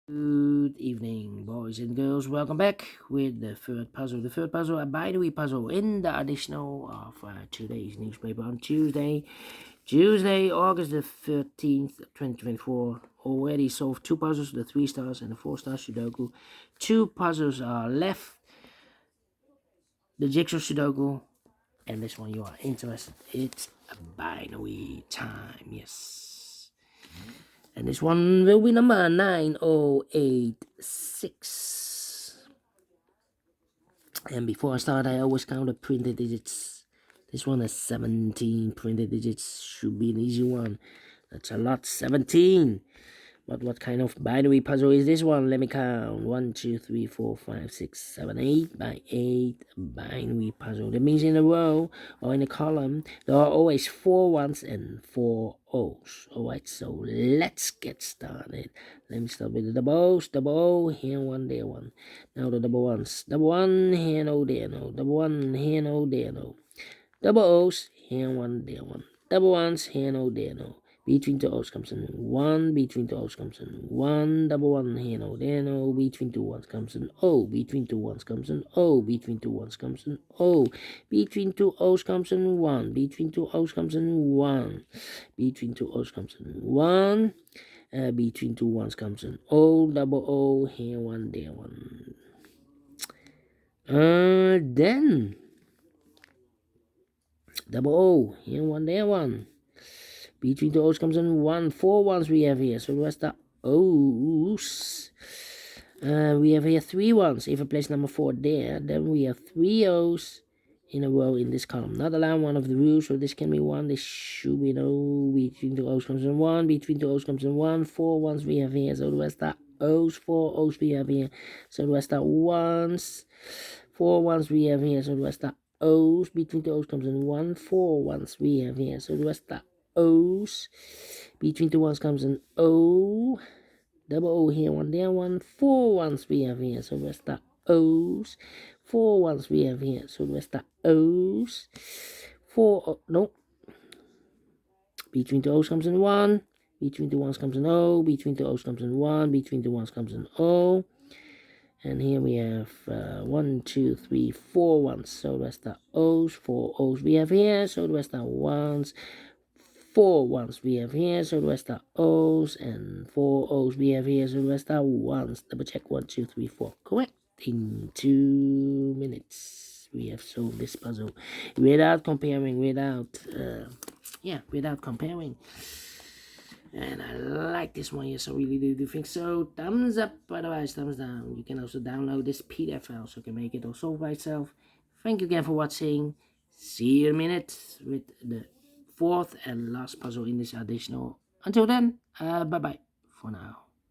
Good evening, boys and girls. Welcome back with the third puzzle. The third puzzle, a binary puzzle in the additional of today's newspaper on Tuesday, August the 13th, 2024. Already solved two puzzles, the 3 stars and the 4 star Sudoku. Two puzzles are left. The jigsaw Sudoku and this one you are interested. It's a binary time, yes. And this one will be number 9086. And before I start, I always count the printed digits. This one has 17 printed digits. Should be an easy one. That's a lot, 17. But what kind of binary puzzle is this one? Let me count. 1, 2, 3, 4, 5, 6, 7, 8 by 8 binary puzzle. That means in a row or in a column, there are always 4 ones and 4 O's. Alright, so let's get started. Let me start with the double O's. Double O, here one, there one. Now the double ones. Double 1, here no, there no. Double 1, here no, there no. Double O's, here one, there one. Double ones, here no, there no. Between two O's comes in 1, between two O's comes in 1, double 1, here no, there no, between two ones comes in O, between two ones comes in O, between two ones comes in O, between two O's comes in 1, between two O's comes in 1, between two O's comes in 1, between two ones comes in O, double O, here 1, there 1. Then double O, here 1, there 1. Between the O's comes in 1, 4 ones we have here. So what's the O's? We have here 3 ones. If I place number 4 there, then we have 3 O's in a row in this column. Not allowed one of the rules, so this can be 1. This should be no. Between the O's comes in 1. Between the O's comes in 1. 4 ones we have here. So the rest are O's. 4 O's we have here. So the rest are 1s. 4 ones we have here. So the rest are O's. Between the O's comes in 1. 4 ones we have here. So the rest are O's. Between two ones comes an O. Double O here, 1 there, 1. 4 ones we have here, so the rest are O's. 4 ones we have here, so the rest are O's. 4, no. Between two O's comes in 1. Between two ones comes an O. Between two O's comes in 1. Between two ones comes an O. And here we have 1, 2, 3, 4 ones, so the rest are O's. 4 O's we have here, so the rest are 1s. 4 ones we have here, so the rest are O's, and 4 O's we have here, so the rest are 1s. Double check 1, 2, 3, 4. Correct. In 2 minutes, we have solved this puzzle without comparing, without comparing. And I like this one, yes, I really do think so. Thumbs up, otherwise thumbs down. You can also download this PDF file so you can make it all solve by itself. Thank you again for watching. See you in a minute with the 4th and last puzzle in this additional. Until then, bye-bye for now.